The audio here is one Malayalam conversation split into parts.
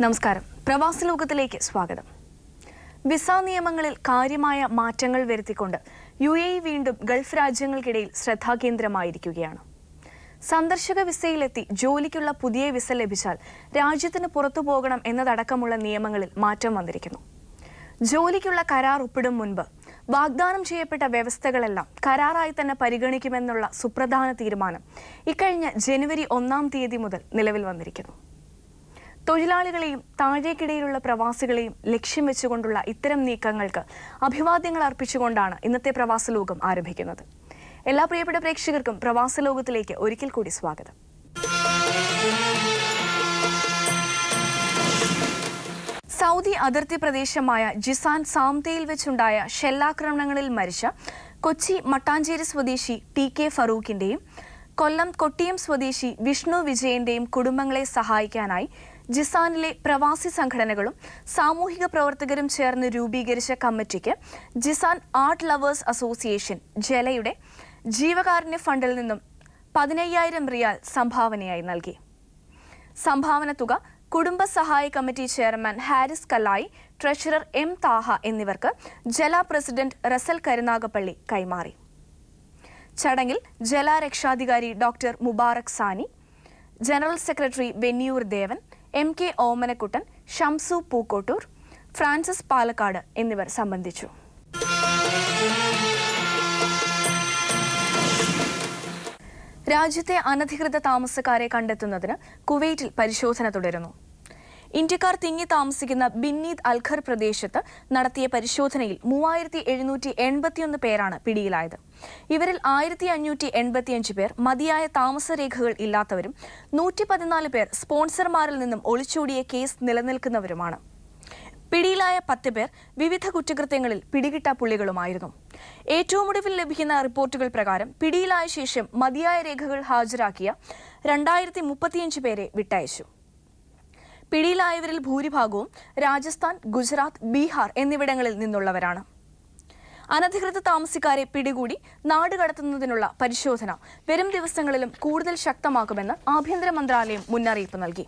നമസ്കാരം. പ്രവാസ ലോകത്തിലേക്ക് സ്വാഗതം. വിസ നിയമങ്ങളിൽ കാര്യമായ മാറ്റങ്ങൾ വരുത്തിക്കൊണ്ട് UAE വീണ്ടും ഗൾഫ് രാജ്യങ്ങൾക്കിടയിൽ ശ്രദ്ധാകേന്ദ്രമായിരിക്കുകയാണ്. സന്ദർശക വിസയിലെത്തി ജോലിക്കുള്ള പുതിയ വിസ ലഭിച്ചാൽ രാജ്യത്തിന് പുറത്തു പോകണം എന്നതടക്കമുള്ള നിയമങ്ങളിൽ മാറ്റം വന്നിരിക്കുന്നു. ജോലിക്കുള്ള കരാർ ഒപ്പിടും മുൻപ് വാഗ്ദാനം ചെയ്യപ്പെട്ട വ്യവസ്ഥകളെല്ലാം കരാറായി തന്നെ പരിഗണിക്കുമെന്നുള്ള സുപ്രധാന തീരുമാനം ഇക്കഴിഞ്ഞ ജനുവരി 1-ാം തീയതി മുതൽ നിലവിൽ വന്നിരിക്കുന്നു. തൊഴിലാളികളെയും താഴേക്കിടയിലുള്ള പ്രവാസികളെയും ലക്ഷ്യം വെച്ചുകൊണ്ടുള്ള ഇത്തരം നീക്കങ്ങൾക്ക് അഭിവാദ്യങ്ങൾ അർപ്പിച്ചുകൊണ്ടാണ് ഇന്നത്തെ പ്രവാസ ലോകം ആരംഭിക്കുന്നത്. എല്ലാ പ്രിയപ്പെട്ട പ്രേക്ഷകർക്കും പ്രവാസ ലോകത്തിലേക്ക് ഒരിക്കൽ കൂടി സ്വാഗതം. സൗദി അതിർത്തി പ്രദേശമായ ജിസാൻ സാംതയിൽ വെച്ചുണ്ടായ ഷെല്ലാക്രമണങ്ങളിൽ മരിച്ച കൊച്ചി മട്ടാഞ്ചേരി സ്വദേശി TK ഫറൂഖിന്റെയും കൊല്ലം കൊട്ടിയം സ്വദേശി വിഷ്ണു വിജയന്റെയും കുടുംബങ്ങളെ സഹായിക്കാനായി ജിസാനിലെ പ്രവാസി സംഘടനകളും സാമൂഹിക പ്രവർത്തകരും ചേർന്ന് രൂപീകരിച്ച കമ്മിറ്റിക്ക് ജിസാൻ ആർട്ട് ലവേഴ്സ് അസോസിയേഷൻ ജലയുടെ ജീവകാരുണ്യ ഫണ്ടിൽ നിന്നും 15,000 റിയാൽ സംഭാവനയായി നൽകി. സംഭാവന തുക കുടുംബ സഹായ കമ്മിറ്റി ചെയർമാൻ ഹാരിസ് കല്ലായി, ട്രഷറർ M താഹ എന്നിവർക്ക് ജല പ്രസിഡന്റ് റസൽ കരുനാഗപ്പള്ളി കൈമാറി. ചടങ്ങിൽ ജല രക്ഷാധികാരി ഡോക്ടർ മുബാറക് സാനി, ജനറൽ സെക്രട്ടറി വെന്നിയൂർ ദേവൻ, MK ഓമനക്കുട്ടൻ, ഷംസു പൂക്കോട്ടൂർ, ഫ്രാൻസിസ് പാലക്കാട് എന്നിവർ സംബന്ധിച്ചു. രാജ്യത്തെ അനധികൃത താമസക്കാരെ കണ്ടെത്തുന്നതിന് കുവൈറ്റിൽ പരിശോധന തുടരുന്നു. ഇന്ത്യക്കാർ തിങ്ങി താമസിക്കുന്ന ബിന്നീദ് അൽഖർ പ്രദേശത്ത് നടത്തിയ പരിശോധനയിൽ 3,781 പേരാണ് പിടിയിലായത്. ഇവരിൽ 1,585 പേർ മതിയായ താമസരേഖകൾ ഇല്ലാത്തവരും 114 പേർ സ്പോൺസർമാരിൽ നിന്നും ഒളിച്ചോടിയ കേസ് നിലനിൽക്കുന്നവരുമാണ്. പിടിയിലായ 10 പേർ വിവിധ കുറ്റകൃത്യങ്ങളിൽ പിടികിട്ടാപ്പുള്ളികളുമായിരുന്നു. ഏറ്റവും ഒടുവിൽ ലഭിക്കുന്ന റിപ്പോർട്ടുകൾ പ്രകാരം പിടിയിലായ ശേഷം മതിയായ രേഖകൾ ഹാജരാക്കിയ 2,035 പേരെ വിട്ടയച്ചു. പിടിയിലായവരിൽ ഭൂരിഭാഗവും രാജസ്ഥാൻ, ഗുജറാത്ത്, ബീഹാർ എന്നിവിടങ്ങളിൽ നിന്നുള്ളവരാണ്. അനധികൃത താമസക്കാരെ പിടികൂടി നാടുകടത്തുന്നതിനുള്ള പരിശോധന വരും ദിവസങ്ങളിലും കൂടുതൽ ശക്തമാക്കുമെന്ന് ആഭ്യന്തര മന്ത്രാലയം മുന്നറിയിപ്പ് നൽകി.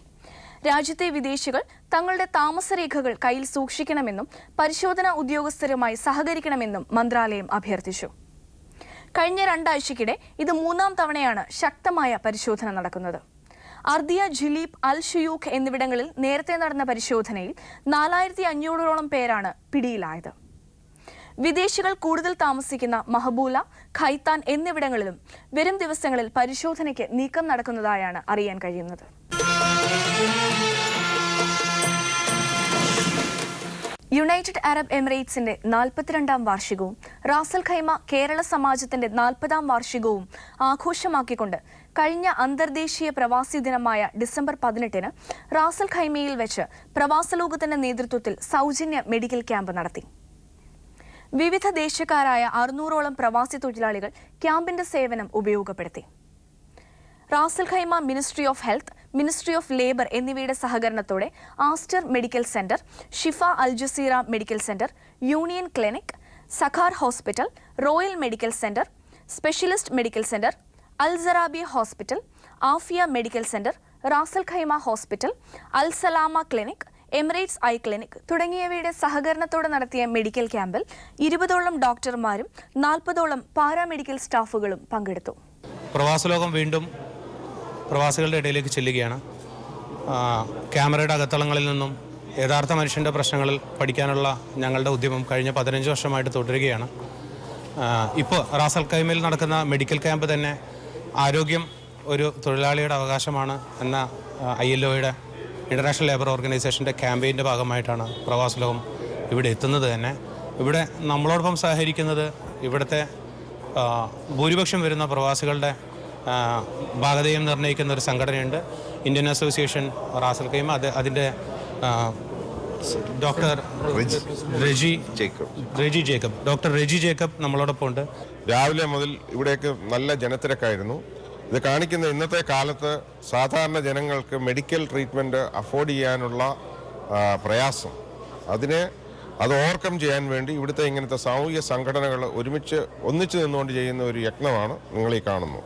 രാജ്യത്തെ വിദേശികൾ തങ്ങളുടെ താമസരേഖകൾ കയ്യിൽ സൂക്ഷിക്കണമെന്നും പരിശോധനാ ഉദ്യോഗസ്ഥരുമായി സഹകരിക്കണമെന്നും മന്ത്രാലയം അഭ്യർത്ഥിച്ചു. കഴിഞ്ഞ 2 ആഴ്ചയ്ക്കിടെ ഇത് 3-ാം തവണയാണ് ശക്തമായ പരിശോധന നടക്കുന്നത്. അർദിയ, ജിലീബ്, അൽ ഷുയൂഖ് എന്നിവിടങ്ങളിൽ നേരത്തെ നടന്ന പരിശോധനയിൽ 4,500-ഓളം പേരാണ് പിടിയിലായത്. വിദേശികൾ കൂടുതൽ താമസിക്കുന്ന മഹബൂല, ഖൈത്താൻ എന്നിവിടങ്ങളിലും വരും ദിവസങ്ങളിൽ പരിശോധനയ്ക്ക് നീക്കം നടക്കുന്നതായാണ് അറിയാൻ കഴിയുന്നത്. യുണൈറ്റഡ് അറബ് എമിറേറ്റ്സിന്റെ 42-ാം വാർഷികവും റാസൽ ഖൈമ കേരള സമാജത്തിന്റെ 40-ാം വാർഷികവും ആഘോഷമാക്കിക്കൊണ്ട് കഴിഞ്ഞ അന്തർദേശീയ പ്രവാസി ദിനമായ ഡിസംബർ 18-ന് റാസൽ ഖൈമയിൽ വെച്ച് പ്രവാസ ലോകത്തിന്റെ നേതൃത്വത്തിൽ സൗജന്യ മെഡിക്കൽ ക്യാമ്പ് നടത്തി. വിവിധ ദേശക്കാരായ 600-ഓളം പ്രവാസി തൊഴിലാളികൾ ക്യാമ്പിന്റെ സേവനം ഉപയോഗപ്പെടുത്തി. Ras al Khaimah ministry of health, ministry of labour എന്നിവയുടെ സഹകരണത്തോടെ Aster medical centre, Shifa Al Jazeera medical centre, union clinic, Saqr hospital, royal medical centre, specialist medical centre, Al Sarabi hospital, Afia medical centre, Ras al Khaimah hospital, Al Salama clinic, Emirates eye clinic തുടങ്ങിയവയുടെ സഹകരണത്തോടെ നടത്തിയ മെഡിക്കൽ ക്യാമ്പിൽ 20ഓളം ഡോക്ടർമാരും 40ഓളം പാരാമെഡിക്കൽ സ്റ്റാഫുകളും പങ്കെടുത്തു. പ്രവാസലോകം വീണ്ടും പ്രവാസികളുടെ ഇടയിലേക്ക് ചെല്ലുകയാണ്. ക്യാമറയുടെ അകത്തളങ്ങളിൽ നിന്നും യഥാർത്ഥ മനുഷ്യൻ്റെ പ്രശ്നങ്ങളിൽ പഠിക്കാനുള്ള ഞങ്ങളുടെ ഉദ്യമം കഴിഞ്ഞ 15 വർഷമായിട്ട് തുടരുകയാണ്. ഇപ്പോൾ റാസൽ ഖൈമയിൽ നടക്കുന്ന മെഡിക്കൽ ക്യാമ്പ് തന്നെ ആരോഗ്യം ഒരു തൊഴിലാളിയുടെ അവകാശമാണ് എന്ന ILOയുടെ ഇൻ്റർനാഷണൽ ലേബർ ഓർഗനൈസേഷൻ്റെ ക്യാമ്പയിൻ്റെ ഭാഗമായിട്ടാണ് പ്രവാസലോകം ഇവിടെ എത്തുന്നത് തന്നെ. ഇവിടെ നമ്മളോടൊപ്പം സഹകരിക്കുന്നത് ഇവിടുത്തെ ഭൂരിപക്ഷം വരുന്ന പ്രവാസികളുടെ ഭാഗധേയം നിർണ്ണയിക്കുന്ന ഒരു സംഘടനയുണ്ട്, ഇന്ത്യൻ അസോസിയേഷൻ റാസൽ ഖൈമ. അതിൻ്റെ ഡോക്ടർ റെജി ജേക്കബ് നമ്മളോടൊപ്പം ഉണ്ട്. രാവിലെ മുതൽ ഇവിടേക്ക് നല്ല ജനത്തിരക്കായിരുന്നു. ഇത് കാണിക്കുന്ന ഇന്നത്തെ കാലത്ത് സാധാരണ ജനങ്ങൾക്ക് മെഡിക്കൽ ട്രീറ്റ്മെൻറ്റ് അഫോർഡ് ചെയ്യാനുള്ള പ്രയാസം, അത് ഓവർകം ചെയ്യാൻ വേണ്ടി ഇവിടുത്തെ ഇങ്ങനത്തെ സാമൂഹിക സംഘടനകൾ ഒന്നിച്ചു നിന്നുകൊണ്ട് ചെയ്യുന്ന ഒരു യജ്ഞമാണ് നിങ്ങളീ കാണുന്നത്.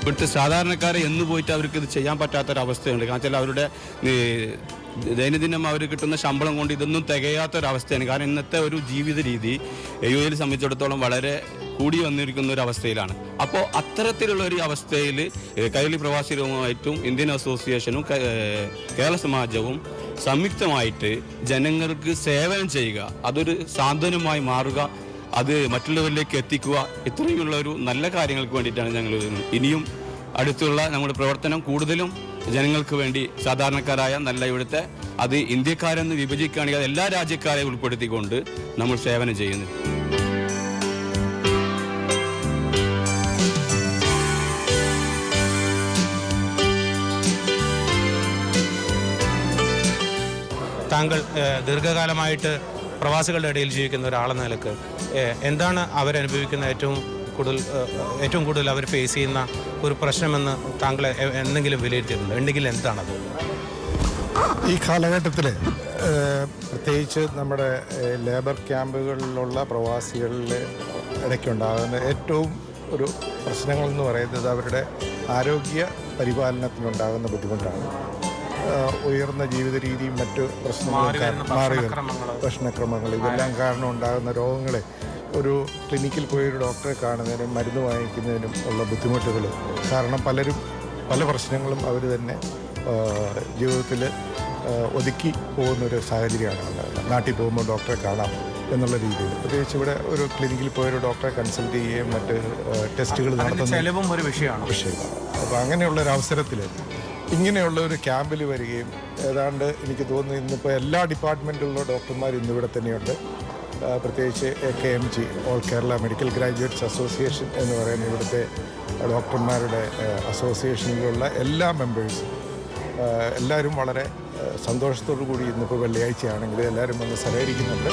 ഇവിടുത്തെ സാധാരണക്കാരെ എന്ന് പോയിട്ട് അവർക്ക് ഇത് ചെയ്യാൻ പറ്റാത്തൊരവസ്ഥയുണ്ട്. കാരണം വെച്ചാൽ അവരുടെ ദൈനംദിനം അവർ കിട്ടുന്ന ശമ്പളം കൊണ്ട് ഇതൊന്നും തികയാത്തൊരവസ്ഥയാണ്. കാരണം ഇന്നത്തെ ഒരു ജീവിത രീതി യുഎഇയെ സംബന്ധിച്ചിടത്തോളം വളരെ കൂടി വന്നിരിക്കുന്ന ഒരു അവസ്ഥയിലാണ്. അപ്പോൾ അത്തരത്തിലുള്ള ഒരു അവസ്ഥയിൽ കൈരളി പ്രവാസി ലോകവുമായിട്ടും ഇന്ത്യൻ അസോസിയേഷനും കേരള സമാജവും സംയുക്തമായിട്ട് ജനങ്ങൾക്ക് സേവനം ചെയ്യുക, അതൊരു സാന്ത്വനമായി മാറുക, അത് മറ്റുള്ളവരിലേക്ക് എത്തിക്കുക, ഇത്രയുള്ള ഒരു നല്ല കാര്യങ്ങൾക്ക് വേണ്ടിയിട്ടാണ് ഞങ്ങൾ ഇനിയും അടുത്തുള്ള നമ്മുടെ പ്രവർത്തനം കൂടുതലും ജനങ്ങൾക്ക് വേണ്ടി സാധാരണക്കാരായ നല്ല ഇവിടുത്തെ അത് ഇന്ത്യക്കാരെന്ന് വിഭജിക്കുകയാണെങ്കിൽ എല്ലാ രാജ്യക്കാരെയും ഉൾപ്പെടുത്തിക്കൊണ്ട് നമ്മൾ സേവനം ചെയ്യുന്നു. താങ്കൾ ദീർഘകാലമായിട്ട് പ്രവാസികളുടെ ഇടയിൽ ജീവിക്കുന്ന ഒരാളെന്ന നിലക്ക് എന്താണ് അവരനുഭവിക്കുന്ന ഏറ്റവും കൂടുതൽ അവർ ഫേസ് ചെയ്യുന്ന ഒരു പ്രശ്നമെന്ന് താങ്കൾ എന്തെങ്കിലും വിലയിരുത്തിയിട്ടുണ്ട്? ഉണ്ടെങ്കിൽ എന്താണത്? ഈ കാലഘട്ടത്തിൽ പ്രത്യേകിച്ച് നമ്മുടെ ലേബർ ക്യാമ്പുകളിലുള്ള പ്രവാസികളിൽ ഇടയ്ക്കുണ്ടാകുന്ന ഏറ്റവും ഒരു പ്രശ്നങ്ങളെന്ന് പറയുന്നത് അവരുടെ ആരോഗ്യ പരിപാലനത്തിനുണ്ടാകുന്ന ബുദ്ധിമുട്ടാണ്. ഉയർന്ന ജീവിത രീതിയും മറ്റു പ്രശ്നങ്ങളും മാറി ഭക്ഷണക്രമങ്ങൾ ഇതെല്ലാം കാരണം ഉണ്ടാകുന്ന രോഗങ്ങളെ ഒരു ക്ലിനിക്കിൽ പോയി ഒരു ഡോക്ടറെ കാണുന്നതിനും മരുന്ന് വാങ്ങിക്കുന്നതിനും ഉള്ള ബുദ്ധിമുട്ടുകൾ കാരണം പല പ്രശ്നങ്ങളും അവർ തന്നെ ജീവിതത്തിൽ ഒതുക്കി പോകുന്നൊരു സാഹചര്യമാണ് ഉണ്ടാകുന്നത്. നാട്ടിൽ പോകുമ്പോൾ ഡോക്ടറെ കാണാം എന്നുള്ള രീതിയിൽ പ്രത്യേകിച്ച് ഇവിടെ ഒരു ക്ലിനിക്കിൽ പോയൊരു ഡോക്ടറെ കൺസൾട്ട് ചെയ്യുകയും മറ്റ് ടെസ്റ്റുകൾ നടത്തുന്ന ഒരു വിഷയമാണ്. അപ്പോൾ അങ്ങനെയുള്ളൊരു അവസരത്തിൽ ഇങ്ങനെയുള്ള ഒരു ക്യാമ്പിൽ വരികയും ഏതാണ്ട് എനിക്ക് തോന്നുന്നു ഇന്നിപ്പോൾ എല്ലാ ഡിപ്പാർട്ട്മെൻറ്റിലുള്ള ഡോക്ടർമാർ ഇന്നിവിടെ തന്നെയുണ്ട്. പ്രത്യേകിച്ച് AKMG all Kerala medical graduates association എന്ന് പറയുന്ന ഇവിടുത്തെ ഡോക്ടർമാരുടെ അസോസിയേഷനിലുള്ള എല്ലാ മെമ്പേഴ്സും എല്ലാവരും വളരെ സന്തോഷത്തോടു കൂടി ഇന്നിപ്പോൾ വെള്ളിയാഴ്ചയാണെങ്കിൽ എല്ലാവരും വന്ന് സഹകരിക്കുന്നുണ്ട്.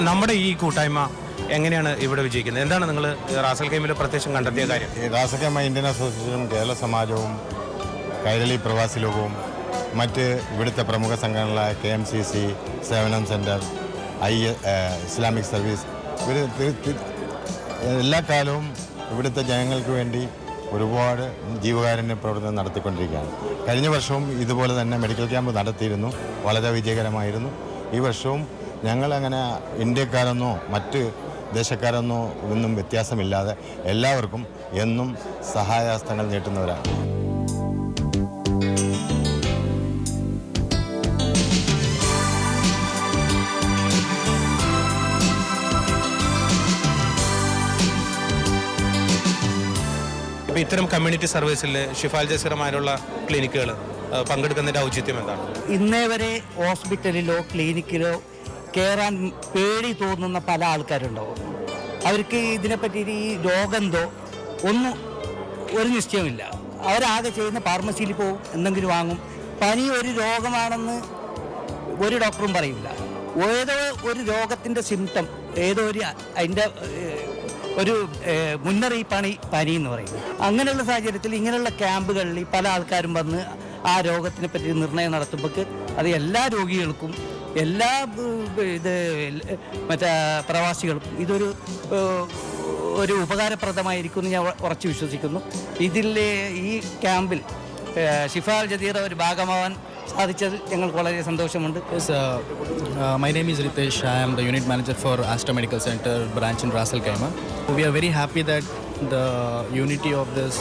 നമ്മുടെ ഈ കൂട്ടായ്മ എങ്ങനെയാണ് ഇവിടെ വിജയിക്കുന്നത്? എന്താണ് നിങ്ങൾ റാസൽ ഖൈമയിൽ പ്രത്യക്ഷം കണ്ടെത്തിയ കാര്യം? റാസൽ ഖൈമ ഇന്ത്യൻ അസോസിയേഷനും കേരള സമാജവും കൈരളി പ്രവാസി ലോകവും മറ്റ് ഇവിടുത്തെ പ്രമുഖ സംഘടനകളായ KMCC, സേവനം സെൻറ്റർ, ഇസ്ലാമിക് സർവീസ് ഇവർ എല്ലാ കാലവും ഇവിടുത്തെ ജനങ്ങൾക്ക് വേണ്ടി ഒരുപാട് ജീവകാരുണ്യ പ്രവർത്തനം നടത്തിക്കൊണ്ടിരിക്കുകയാണ്. കഴിഞ്ഞ വർഷവും ഇതുപോലെ തന്നെ മെഡിക്കൽ ക്യാമ്പ് നടത്തിയിരുന്നു, വളരെ വിജയകരമായിരുന്നു. ഈ വർഷവും ഞങ്ങളങ്ങനെ ഇന്ത്യക്കാരെന്നോ മറ്റ് ദേശക്കാരെന്നോ ഒന്നും വ്യത്യാസമില്ലാതെ എല്ലാവർക്കും എന്നും സഹായഹസ്തങ്ങൾ നീട്ടുന്നവരാണ്. ഇപ്പോൾ ഇത്തരം കമ്മ്യൂണിറ്റി സർവീസിൽ ഷിഫാൽ ജസീറമാരുള്ള ക്ലിനിക്കുകൾ പങ്കെടുക്കുന്നതിൻ്റെ ഔചിത്യം എന്താണ്? ഇന്നേ വരെ ഹോസ്പിറ്റലിലോ ക്ലിനിക്കിലോ കയറാൻ പേടി തോന്നുന്ന പല ആൾക്കാരുണ്ടാവും. അവർക്ക് ഇതിനെപ്പറ്റി ഈ രോഗമെന്തോ ഒന്നും ഒരു നിശ്ചയമില്ല. അവരാകെ ചെയ്യുന്ന ഫാർമസിയിൽ പോകും, എന്തെങ്കിലും വാങ്ങും. പനി ഒരു രോഗമാണെന്ന് ഒരു ഡോക്ടറും പറയില്ല. ഏതോ ഒരു രോഗത്തിൻ്റെ സിംറ്റം, ഏതോ ഒരു അതിൻ്റെ ഒരു മുന്നറിയിപ്പാണ് ഈ പനി എന്ന് പറയുന്നത്. അങ്ങനെയുള്ള സാഹചര്യത്തിൽ ഇങ്ങനെയുള്ള ക്യാമ്പുകളിൽ പല ആൾക്കാരും വന്ന് ആ രോഗത്തിനെ പറ്റി നിർണ്ണയം നടത്തുമ്പോൾ അത് എല്ലാ രോഗികൾക്കും എല്ലാ മറ്റേ പ്രവാസികൾക്കും ഇതൊരു ഉപകാരപ്രദമായിരിക്കും എന്ന് ഞാൻ ഉറച്ചു വിശ്വസിക്കുന്നു. ഇതിലെ ഈ ക്യാമ്പിൽ ഷിഫാൽ ജദീറ ഒരു ഭാഗമാവാൻ സാധിച്ചതിൽ ഞങ്ങൾക്ക് വളരെ സന്തോഷമുണ്ട്. My name is Ritesh. I am the unit manager for Astra Medical Center branch in Ras Al Khaimah. We are very happy that the unity of this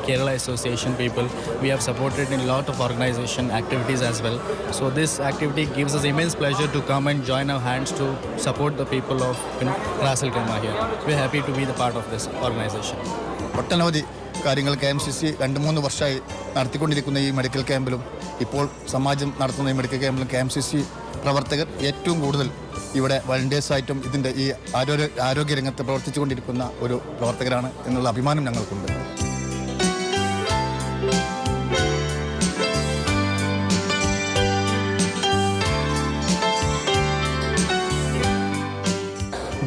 Kerala Association people, we have supported in a lot of organization activities as well. So this activity gives us immense pleasure to come and join our hands to support the people of Ras Al Khaimah here. We are happy to be the part of this organization. ഒട്ടനവധി കാര്യങ്ങൾ KMCC 2-3 വർഷമായി നടത്തിക്കൊണ്ടിരിക്കുന്ന ഈ മെഡിക്കൽ ക്യാമ്പിലും ഇപ്പോൾ സമാജം നടത്തുന്ന ഈ മെഡിക്കൽ ക്യാമ്പിലും KMCC പ്രവർത്തകർ ഏറ്റവും കൂടുതൽ ഇവിടെ വളണ്ടിയേഴ്സായിട്ടും ഇതിൻ്റെ ഈ ആരോഗ്യരംഗത്ത് പ്രവർത്തിച്ചുകൊണ്ടിരിക്കുന്ന ഒരു പ്രവർത്തകരാണ് എന്നുള്ള അഭിമാനം ഞങ്ങൾക്കുണ്ട്.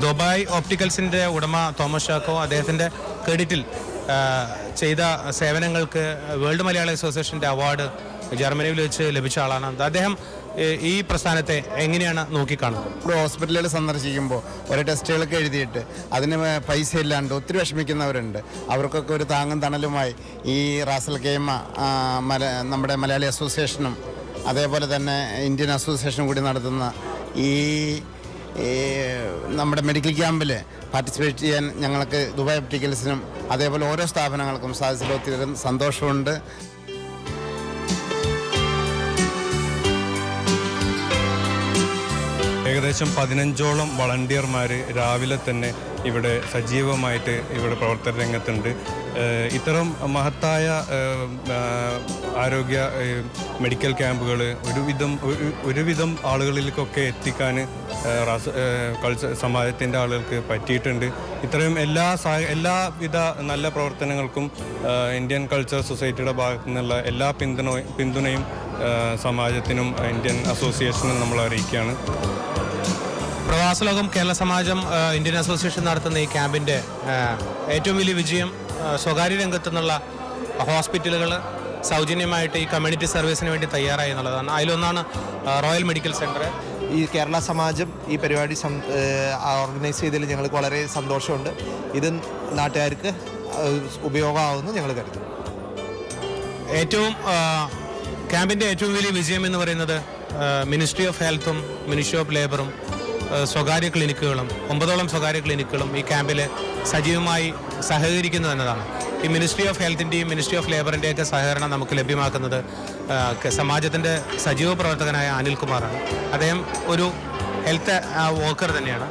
ദുബായ് ഓപ്റ്റിക്കൽസിൻ്റെ ഉടമ തോമസ് ചാക്കോ അദ്ദേഹത്തിൻ്റെ ക്രെഡിറ്റിൽ ചെയ്ത സേവനങ്ങൾക്ക് വേൾഡ് മലയാളി അസോസിയേഷൻ്റെ അവാർഡ് ജർമ്മനിയിൽ വെച്ച് ലഭിച്ച ആളാണ്. അദ്ദേഹം ഈ പ്രസ്ഥാനത്തെ എങ്ങനെയാണ് നോക്കിക്കാണുന്നത്? ഇവിടെ ഹോസ്പിറ്റലുകൾ സന്ദർശിക്കുമ്പോൾ ഓരോ ടെസ്റ്റുകളൊക്കെ എഴുതിയിട്ട് അതിന് പൈസ ഇല്ലാണ്ട് ഒത്തിരി വിഷമിക്കുന്നവരുണ്ട്. അവർക്കൊക്കെ ഒരു താങ്ങും തണലുമായി ഈ റാസൽ ഖൈമ നമ്മുടെ മലയാളി അസോസിയേഷനും അതേപോലെ തന്നെ ഇന്ത്യൻ അസോസിയേഷനും കൂടി നടത്തുന്ന ഈ നമ്മുടെ മെഡിക്കൽ ക്യാമ്പിൽ പാർട്ടിസിപ്പേറ്റ് ചെയ്യാൻ ഞങ്ങൾക്ക് ദുബായ് ഒപ്റ്റിക്കൽസിനും അതേപോലെ ഓരോ സ്ഥാപനങ്ങൾക്കും സാധിച്ചതിൽ ഒത്തിരി സന്തോഷമുണ്ട്. ഏകദേശം 15ഓളം വളണ്ടിയർമാർ രാവിലെ തന്നെ ഇവിടെ സജീവമായിട്ട് ഇവിടെ പ്രവർത്തന രംഗത്തുണ്ട്. ഇത്തരം മഹത്തായ ആരോഗ്യ മെഡിക്കൽ ക്യാമ്പുകൾ ഒരുവിധം ആളുകളിലേക്കൊക്കെ എത്തിക്കാൻ സമാജത്തിൻ്റെ ആളുകൾക്ക് പറ്റിയിട്ടുണ്ട്. ഇത്രയും എല്ലാവിധ നല്ല പ്രവർത്തനങ്ങൾക്കും ഇന്ത്യൻ കൾച്ചർ സൊസൈറ്റിയുടെ ഭാഗത്തു നിന്നുള്ള എല്ലാ പിന്തുണയും സമാജത്തിനും ഇന്ത്യൻ അസോസിയേഷനും നമ്മൾ അറിയിക്കുകയാണ്. പ്രവാസ ലോകം കേരള സമാജം ഇന്ത്യൻ അസോസിയേഷൻ നടത്തുന്ന ഈ ക്യാമ്പിൻ്റെ ഏറ്റവും വലിയ വിജയം സ്വകാര്യ രംഗത്തു നിന്നുള്ള ഹോസ്പിറ്റലുകൾ സൗജന്യമായിട്ട് ഈ കമ്മ്യൂണിറ്റി സർവീസിന് വേണ്ടി തയ്യാറായി എന്നുള്ളതാണ്. അതിലൊന്നാണ് റോയൽ മെഡിക്കൽ സെൻറ്റർ. ഈ കേരള സമാജം ഈ പരിപാടി ഓർഗനൈസ് ചെയ്തതിൽ ഞങ്ങൾക്ക് വളരെ സന്തോഷമുണ്ട്. ഇത് നാട്ടുകാർക്ക് ഉപയോഗമാവുമെന്ന് ഞങ്ങൾ കരുതുന്നു. ക്യാമ്പിൻ്റെ ഏറ്റവും വലിയ വിജയം എന്ന് പറയുന്നത് മിനിസ്ട്രി ഓഫ് ഹെൽത്തും മിനിസ്ട്രി ഓഫ് ലേബറും സ്വകാര്യ ക്ലിനിക്കുകളും 9ഓളം സ്വകാര്യ ക്ലിനിക്കുകളും ഈ ക്യാമ്പിൽ സജീവമായി സഹകരിക്കുന്നു എന്നതാണ്. ഈ മിനിസ്ട്രി ഓഫ് ഹെൽത്തിൻ്റെയും മിനിസ്ട്രി ഓഫ് ലേബറിൻ്റെയൊക്കെ സഹകരണം നമുക്ക് ലഭ്യമാക്കുന്നത് സമാജത്തിൻ്റെ സജീവ പ്രവർത്തകനായ അനിൽകുമാറാണ്. അദ്ദേഹം ഒരു ഹെൽത്ത് വർക്കർ തന്നെയാണ്.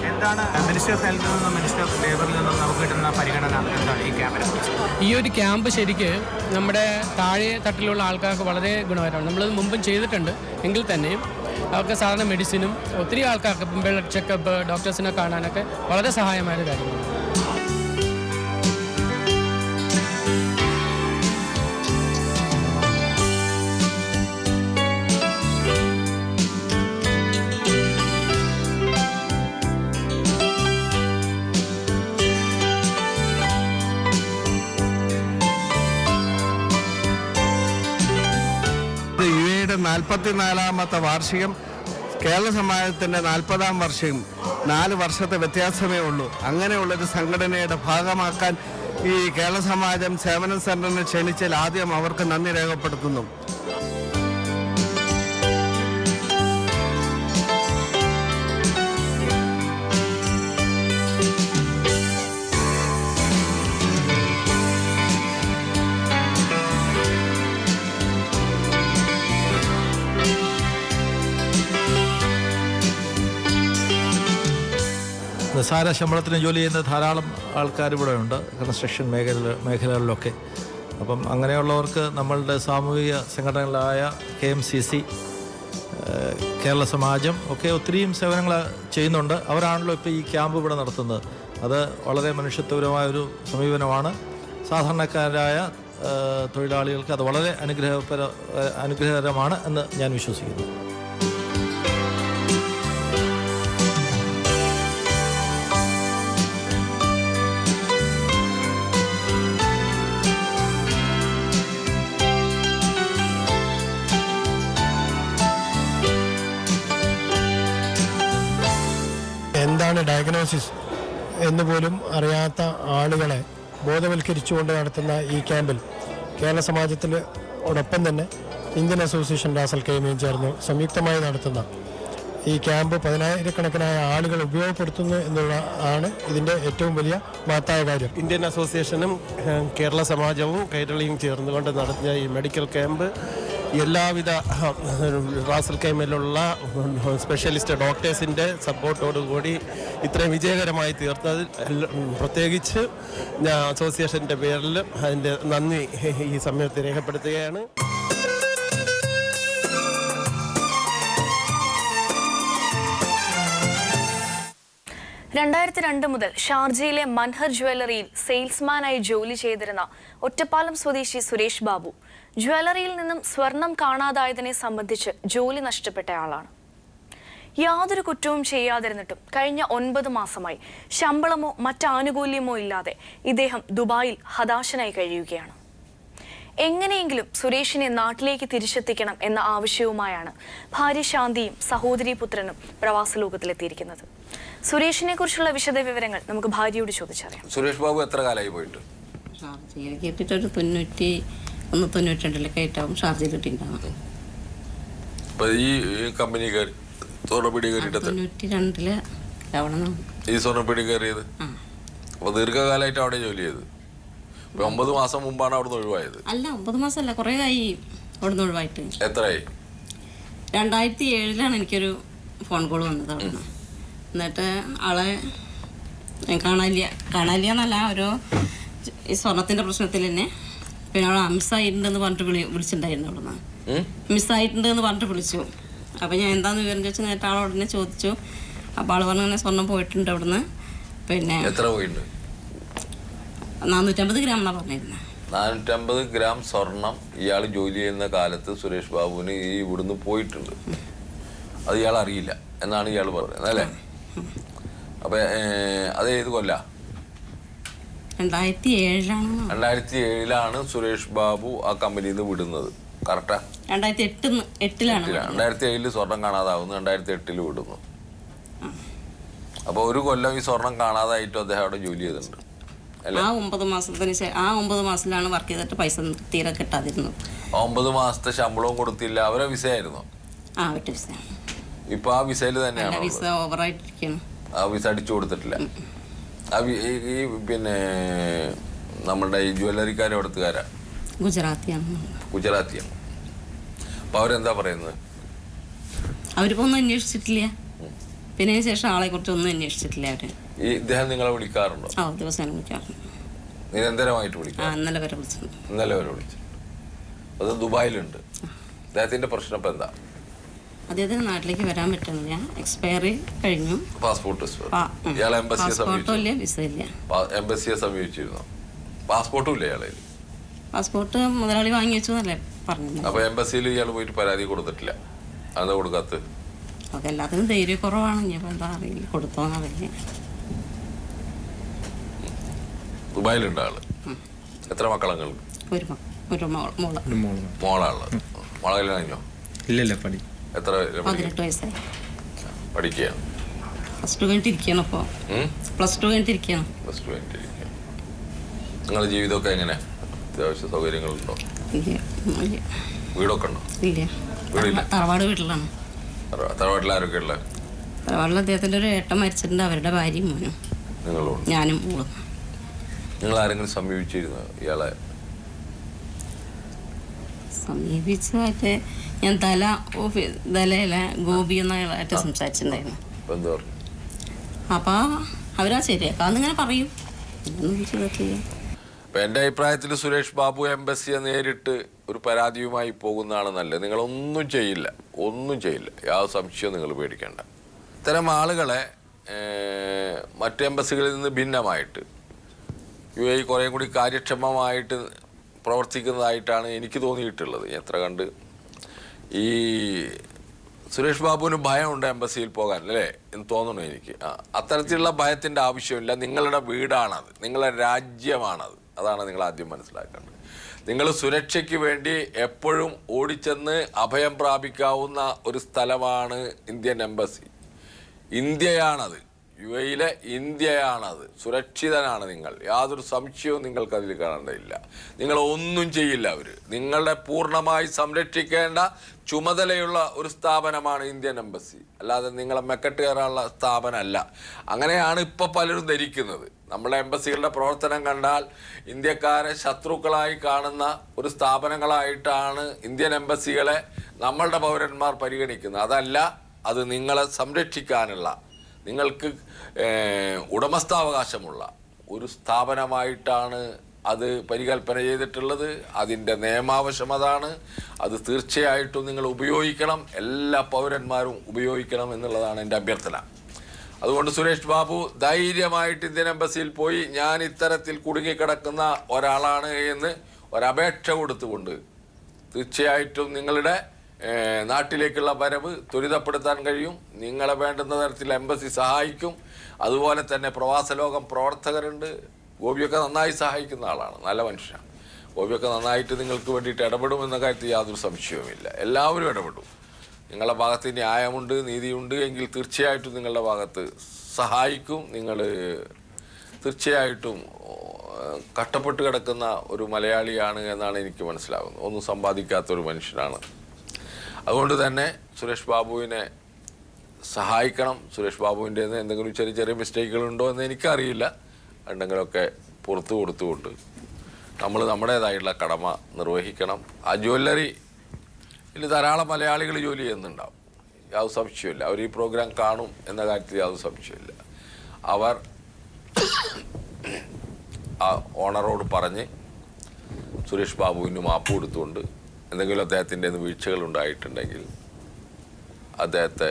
എന്താണ് മിനിസ്ട്രി ഓഫ് ഹെൽത്തിൽ നിന്നും മിനിസ്ട്രി ഓഫ് ലേബറിൽ നിന്നും നമുക്ക് കിട്ടുന്ന പരിഗണന എന്താണ് ഈ ക്യാമ്പിനെ കുറിച്ച്? ഈ ഒരു ക്യാമ്പ് ശരിക്ക് നമ്മുടെ താഴെ തട്ടിലുള്ള ആൾക്കാർക്ക് വളരെ ഗുണകരമാണ്. നമ്മളത് മുമ്പും ചെയ്തിട്ടുണ്ട് എങ്കിൽ തന്നെയും അവർക്ക് സാധാരണ മെഡിസിനും ഒത്തിരി ആൾക്കാർക്ക് ബ്ലഡ് ചെക്കപ്പ് ഡോക്ടേഴ്സിനെ കാണാനൊക്കെ വളരെ സഹായമായ കാര്യമാണ്. UAEയുടെ 44ാമത്തെ വാർഷികം, കേരള സമാജത്തിൻ്റെ 40ാം വർഷം, 4 വർഷത്തെ വ്യത്യാസമേ ഉള്ളൂ. അങ്ങനെയുള്ളൊരു സംഘടനയുടെ ഭാഗമാക്കാൻ ഈ കേരള സമാജം സേവന സെൻ്ററിനെ ക്ഷണിച്ചാൽ ആദ്യം അവർക്ക് നന്ദി രേഖപ്പെടുത്തുന്നു. നിസ്സാര ശമ്പളത്തിന് ജോലി ചെയ്യുന്ന ധാരാളം ആൾക്കാർ ഇവിടെ ഉണ്ട്, കൺസ്ട്രക്ഷൻ മേഖലകളിലൊക്കെ. അപ്പം അങ്ങനെയുള്ളവർക്ക് നമ്മളുടെ സാമൂഹിക സംഘടനകളായ KMCC, കേരള സമാജം ഒക്കെ ഒത്തിരിയും സേവനങ്ങൾ ചെയ്യുന്നുണ്ട്. അവരാണല്ലോ ഇപ്പോൾ ഈ ക്യാമ്പ് ഇവിടെ നടത്തുന്നത്. അത് വളരെ മനുഷ്യത്വപരമായൊരു സമീപനമാണ്. സാധാരണക്കാരായ തൊഴിലാളികൾക്ക് അത് വളരെ അനുഗ്രഹകരമാണ് എന്ന് ഞാൻ വിശ്വസിക്കുന്നു. എന്താണ് ഡയഗ്നോസിസ് എന്ന് പോലും അറിയാത്ത ആളുകളെ ബോധവൽക്കരിച്ചുകൊണ്ട് നടത്തുന്ന ഈ ക്യാമ്പിൽ കേരള സമാജത്തിനോടൊപ്പം തന്നെ ഇന്ത്യൻ അസോസിയേഷൻ റാസൽ ഖൈമയും ചേർന്ന് സംയുക്തമായി നടത്തുന്ന ഈ ക്യാമ്പ് 10,000-കണക്കിനായ ആളുകൾ ഉപയോഗപ്പെടുത്തുന്നു എന്നുള്ളതാണ് ഇതിൻ്റെ ഏറ്റവും വലിയ മഹത്തായ കാര്യം. ഇന്ത്യൻ അസോസിയേഷനും കേരള സമാജവും കൈരളിയും ചേർന്നുകൊണ്ട് നടത്തിയ ഈ മെഡിക്കൽ ക്യാമ്പ് എല്ലാവിധ റാസൽ ഖൈമയിലുള്ള സ്പെഷ്യലിസ്റ്റ് ഡോക്ടേഴ്സിൻ്റെ സപ്പോർട്ടോടുകൂടി ഇത്രയും വിജയകരമായി തീർത്തതിൽ പ്രത്യേകിച്ച് ഞാൻ അസോസിയേഷൻ്റെ പേരിൽ അതിൻ്റെ നന്ദി ഈ സമയത്ത് രേഖപ്പെടുത്തുകയാണ്. 2002 മുതൽ ഷാർജയിലെ മൻഹർ ജ്വല്ലറിയിൽ സെയിൽസ്മാനായി ജോലി ചെയ്തിരുന്ന ഒറ്റപ്പാലം സ്വദേശി സുരേഷ് ബാബു ജ്വല്ലറിയിൽ നിന്നും സ്വർണം കാണാതായതിനെ സംബന്ധിച്ച് ജോലി നഷ്ടപ്പെട്ടയാളാണ്. യാതൊരു കുറ്റവും ചെയ്യാതിരുന്നിട്ടും കഴിഞ്ഞ 9 മാസമായി ശമ്പളമോ മറ്റാനുകൂല്യമോ ഇല്ലാതെ ഇദ്ദേഹം ദുബായിൽ ഹതാശനായി കഴിയുകയാണ്. എങ്ങനെയെങ്കിലും സുരേഷിനെ നാട്ടിലേക്ക് തിരിച്ചെത്തിക്കണം എന്ന ആവശ്യവുമായാണ് ഭാര്യ ശാന്തിയും സഹോദരി പുത്രനും പ്രവാസ ലോകത്തിലെത്തിയിരിക്കുന്നത്. സുരേഷിനെ കുറിച്ചുള്ള വിശദവിവരങ്ങൾ നമുക്ക് ഭാര്യയോട് ചോദിച്ചറിയാം. സുരേഷ് ബാബു എത്ര കാലമായി പോയിട്ട്? ഷാർജയിൽ കേട്ടിട്ടൊരു 91-92 ആയിട്ടാവും ഷാർജയിൽ കിട്ടിയിട്ടുണ്ടാവും. ഈ കമ്പനി സ്വർണ്ണപ്പീടി കയറിയിട്ട് 92 ഈ സ്വർണ്ണപ്പീടി കയറിയത്? അപ്പൊ ദീർഘകാലമായിട്ട് അവിടെ ജോലി ചെയ്ത് 9 മാസം മുമ്പാണ് അവിടുന്ന് ഒഴിവായത്? അല്ല, 9 മാസമല്ല, കുറേ ആയി അവിടുന്ന് ഒഴിവായിട്ട്. എത്രയായി? 2007 എനിക്കൊരു ഫോൺ കോൾ വന്നത് അവിടുന്ന്. എന്നിട്ട് ആളെ കാണാനില്ല എന്നല്ല, ഒരു ഈ സ്വർണത്തിൻ്റെ പ്രശ്നത്തിൽ തന്നെ പിന്നെ അവളെ മിസ്സായിട്ടുണ്ടെന്ന് പറഞ്ഞിട്ട് വിളിച്ചിട്ടുണ്ടായിരുന്നു. അവിടുന്ന് മിസ്സായിട്ടുണ്ട് എന്ന് പറഞ്ഞിട്ട് വിളിച്ചു. അപ്പോൾ ഞാൻ എന്താന്ന് വിവരം ചോദിച്ചു. നേരത്തെ ആളോടനെ ചോദിച്ചു. അപ്പോൾ ആൾ പറഞ്ഞു അങ്ങനെ സ്വർണം പോയിട്ടുണ്ട് അവിടുന്ന്. പിന്നെ എത്ര പോയിട്ടുണ്ട്? 450 ഗ്രാം എന്നാണ് പറഞ്ഞിരുന്നത്. 450 ഗ്രാം സ്വർണം ഇയാൾ ജോലി ചെയ്യുന്ന കാലത്ത് സുരേഷ് ബാബുവിന് ഈ ഇവിടുന്ന് പോയിട്ടുണ്ട്. അത് ഇയാൾ അറിയില്ല എന്നാണ് ഇയാൾ പറയുന്നത് അല്ലേ? അപ്പൊ അത് ഏത് കൊല്ല? 2007 സുരേഷ് ബാബു ആ കമ്പനിയിൽ നിന്ന് വിടുന്നത്. കറക്റ്റാ? 2007 സ്വർണം കാണാതാവുന്നു, 2008 വിടുന്നു. അപ്പൊ ഒരു കൊല്ലം ഈ സ്വർണം കാണാതായിട്ടും അദ്ദേഹം അവിടെ ജോലി ചെയ്തിട്ടുണ്ട്. ആ 9 മാസത്തിന് ആ 9 മാസത്തിലാണ് വർക്ക് ചെയ്തിട്ട് പൈസ തീരെ കിട്ടാതിരുന്നു. 9 മാസത്തെ ശമ്പളവും കൊടുത്തില്ല. അവരെ വിസ ആയിരുന്നു? ആ, ഒറ്റ വിസ. ഇപ്പൊ ആ വിസയിൽ തന്നെയാണ്? വിസ ഓവറായിട്ടിരിക്കുന്നു. ആ വിസ അടിച്ചു കൊടുത്തിട്ടില്ല. ഈ പിന്നെ നമ്മുടെ ഈ ജ്വല്ലറിക്കാരെ അടുത്തുകാരാ? ഗുജറാത്തിയാണ്. അപ്പൊ അവരെന്താ പറയുന്നത്? അവരിപ്പോ ഒന്നും അന്വേഷിച്ചിട്ടില്ല. പിന്നെ അതിന് ശേഷം ആളെ കുറിച്ച് ഒന്നും അന്വേഷിച്ചിട്ടില്ല അവര്. ഈ ഇദ്ദേഹം നിങ്ങളെ വിളിക്കാറുണ്ടോ? ദിവസം വിളിക്കാറുണ്ട്. നിരന്തരമായിട്ട് വിളിക്കാം? ഇന്നലെ വരെ വിളിച്ചു. അത് ദുബായിലുണ്ട്. അദ്ദേഹത്തിന്റെ പ്രശ്നം ഇപ്പൊ എന്താ? അദ്ദേഹത്തിന് നാട്ടിലേക്ക് വരാൻ പറ്റുന്നില്ല. എക്സ്പയറി കഴിഞ്ഞു. പാസ്പോർട്ട് എംബസിയെ സമീപിച്ചിരുന്നു? പാസ്പോർട്ടും ഇല്ല ഇയാളെ? പാസ്പോർട്ട് മുതലാളി വാങ്ങി വെച്ചു എന്നല്ലേ പറഞ്ഞു. അപ്പൊ എംബസിയിൽ ഇയാൾ പോയിട്ട് പരാതി കൊടുത്തിട്ടില്ല? അതെന്താ കൊടുക്കാത്ത? അതൊക്കെ എല്ലാത്തിനും ധൈര്യ കുറവാണ്. ഞാൻ എന്താ അറിയില്ല, കൊടുത്തോന്നറിയില്ല. ദുബായിലുണ്ട് ആള്. എത്ര മക്കളങ്ങൾക്ക്? ഒരു മോളാണുള്ളത്. മോളെ കല്യാണം കഴിഞ്ഞോ? ഇല്ല. എത്ര? 18 വയസ്സായി. പഠിക്കുകയാണ്? പ്ലസ് ടു കഴിഞ്ഞിട്ടിരിക്കുകയാണ്. ഇപ്പോൾ പ്ലസ് ടു കഴിഞ്ഞിട്ടിരിക്കുകയാണ്. നിങ്ങളുടെ ജീവിതമൊക്കെ എങ്ങനെ? അത്യാവശ്യ സൗകര്യങ്ങളുണ്ടോ? വീടൊക്കെ ഉണ്ടോ? ഇല്ല. തറവാട് വീട്ടിലാണ്. തറവാട്ടിൽ ആരൊക്കെ ഉള്ളത്? തറവാട്ടിൽ അദ്ദേഹത്തിൻ്റെ ഒരു ഏട്ടൻ മരിച്ചിട്ടുണ്ട്. അവരുടെ ഭാര്യയും മോനും ഞാനും മോളും. നിങ്ങൾ ആരെങ്കിലും സമീപിച്ചിരുന്നു ഇയാളെ? സമീപിച്ചതായിട്ട് ഞാൻ തലയില ഗോപി എന്നയാളായിട്ട് സംസാരിച്ചിട്ടുണ്ടായിരുന്നു. അപ്പൊ അവരാ ശരിയാക്കാന്നിങ്ങനെ പറയും. എൻ്റെ അഭിപ്രായത്തിൽ സുരേഷ് ബാബു എംബസിയെ നേരിട്ട് ഒരു പരാതിയുമായി പോകുന്നതാണ് നല്ലത്. നിങ്ങളൊന്നും ചെയ്യില്ല, യാതൊരു സംശയവും നിങ്ങൾ പേടിക്കേണ്ട. ഇത്തരം ആളുകളെ മറ്റ് എംബസികളിൽ നിന്ന് ഭിന്നമായിട്ട് UAE കുറേ കൂടി കാര്യക്ഷമമായിട്ട് പ്രവർത്തിക്കുന്നതായിട്ടാണ് എനിക്ക് തോന്നിയിട്ടുള്ളത്. എത്ര കണ്ട് ഈ സുരേഷ് ബാബുവിന് ഭയമുണ്ട് എംബസിയിൽ പോകാൻ അല്ലേ എന്ന് തോന്നുന്നു എനിക്ക്. അത്തരത്തിലുള്ള ഭയത്തിൻ്റെ ആവശ്യമില്ല. നിങ്ങളുടെ വീടാണത്, നിങ്ങളുടെ രാജ്യമാണത്. അതാണ് നിങ്ങൾ ആദ്യം മനസ്സിലാക്കേണ്ടത്. നിങ്ങൾ സുരക്ഷയ്ക്ക് വേണ്ടി എപ്പോഴും ഓടിച്ചെന്ന് അഭയം പ്രാപിക്കാവുന്ന ഒരു സ്ഥലമാണ് ഇന്ത്യൻ എംബസി. ഇന്ത്യയാണത്, UAE ഇന്ത്യയാണത്. സുരക്ഷിതനാണ് നിങ്ങൾ, യാതൊരു സംശയവും നിങ്ങൾക്കതിൽ കാണേണ്ടതില്ല. നിങ്ങളൊന്നും ചെയ്യില്ല. അവർ നിങ്ങളുടെ പൂർണ്ണമായി സംരക്ഷിക്കേണ്ട ചുമതലയുള്ള ഒരു സ്ഥാപനമാണ് ഇന്ത്യൻ എംബസി, അല്ലാതെ നിങ്ങളെ മെക്കെട്ട് കയറാനുള്ള സ്ഥാപനമല്ല. അങ്ങനെയാണ് ഇപ്പോൾ പലരും ധരിക്കുന്നത്. നമ്മളെ എംബസികളുടെ പ്രവർത്തനം കണ്ടാൽ ഇന്ത്യക്കാരെ ശത്രുക്കളായി കാണുന്ന ഒരു സ്ഥാപനങ്ങളായിട്ടാണ് ഇന്ത്യൻ എംബസികളെ നമ്മളുടെ പൗരന്മാർ പരിഗണിക്കുന്നത്. അതല്ല, അത് നിങ്ങളെ സംരക്ഷിക്കാനുള്ള, നിങ്ങൾക്ക് ഉടമസ്ഥാവകാശമുള്ള ഒരു സ്ഥാപനമായിട്ടാണ് അത് പരികൽപ്പന ചെയ്തിട്ടുള്ളത്. അതിൻ്റെ നിയമാവശം അതാണ്. അത് തീർച്ചയായിട്ടും നിങ്ങൾ ഉപയോഗിക്കണം, എല്ലാ പൗരന്മാരും ഉപയോഗിക്കണം എന്നുള്ളതാണ് എൻ്റെ അഭ്യർത്ഥന. അതുകൊണ്ട് സുരേഷ് ബാബു ധൈര്യമായിട്ട് ഇന്ത്യൻ എംബസിയിൽ പോയി ഞാൻ ഇത്തരത്തിൽ കുടുങ്ങിക്കിടക്കുന്ന ഒരാളാണ് എന്ന് ഒരപേക്ഷ കൊടുത്തുകൊണ്ട് തീർച്ചയായിട്ടും നിങ്ങളുടെ നാട്ടിലേക്കുള്ള വരവ് ത്വരിതപ്പെടുത്താൻ കഴിയും. നിങ്ങളെ വേണ്ടുന്ന തരത്തിൽ എംബസി സഹായിക്കും. അതുപോലെ തന്നെ പ്രവാസ ലോകം പ്രവർത്തകരുണ്ട്. ഗോപിയൊക്കെ നന്നായി സഹായിക്കുന്ന ആളാണ്, നല്ല മനുഷ്യനാണ്. ഗോപിയൊക്കെ നന്നായിട്ട് നിങ്ങൾക്ക് വേണ്ടിയിട്ട് ഇടപെടുമെന്ന കാര്യത്തിൽ യാതൊരു സംശയവുമില്ല. എല്ലാവരും ഇടപെടും. നിങ്ങളുടെ ഭാഗത്ത് ന്യായമുണ്ട്, നീതിയുണ്ട് എങ്കിൽ തീർച്ചയായിട്ടും നിങ്ങളുടെ ഭാഗത്ത് സഹായിക്കും. നിങ്ങൾ തീർച്ചയായിട്ടും കഷ്ടപ്പെട്ട് കിടക്കുന്ന ഒരു മലയാളിയാണ് എന്നാണ് എനിക്ക് മനസ്സിലാകുന്നത്. ഒന്നും സമ്പാദിക്കാത്തൊരു മനുഷ്യനാണ്. അതുകൊണ്ട് തന്നെ സുരേഷ് ബാബുവിനെ സഹായിക്കണം. സുരേഷ് ബാബുവിൻ്റെ എന്തെങ്കിലും ചെറിയ ചെറിയ മിസ്റ്റേക്കുകളുണ്ടോ എന്ന് എനിക്കറിയില്ല. എന്തെങ്കിലുമൊക്കെ പുറത്തു കൊടുത്തുകൊണ്ട് നമ്മൾ നമ്മുടേതായിട്ടുള്ള കടമ നിർവഹിക്കണം. ആ ജ്വല്ലറിയിൽ ധാരാളം മലയാളികൾ ജോലി ചെയ്യുന്നുണ്ടാവും, യാതൊരു സംശയമില്ല. അവർ ഈ പ്രോഗ്രാം കാണും എന്ന കാര്യത്തിൽ യാതൊരു സംശയമില്ല. അവർ ആ ഓണറോട് പറഞ്ഞ് സുരേഷ് ബാബുവിന് മാപ്പ് കൊടുത്തുകൊണ്ട് എന്തെങ്കിലും അദ്ദേഹത്തിൻ്റെ വീഴ്ചകൾ ഉണ്ടായിട്ടുണ്ടെങ്കിൽ അദ്ദേഹത്തെ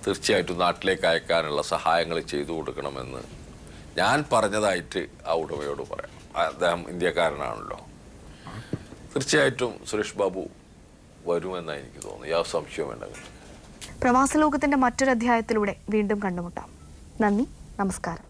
തീർച്ചയായിട്ടും നാട്ടിലേക്ക് അയക്കാനുള്ള സഹായങ്ങൾ ചെയ്തു കൊടുക്കണമെന്ന് ഞാൻ പറഞ്ഞതായിട്ട് ആ ഉടമയോട് പറയാം. അദ്ദേഹം ഇന്ത്യക്കാരനാണല്ലോ. തീർച്ചയായിട്ടും സുരേഷ് ബാബു വരുമെന്നാണ് എനിക്ക് തോന്നുന്നു, യാതൊരു സംശയവും വേണ്ട. പ്രവാസ ലോകത്തിന്റെ മറ്റൊരു അധ്യായത്തിലൂടെ വീണ്ടും കണ്ടുമുട്ടാം. നന്ദി, നമസ്കാരം.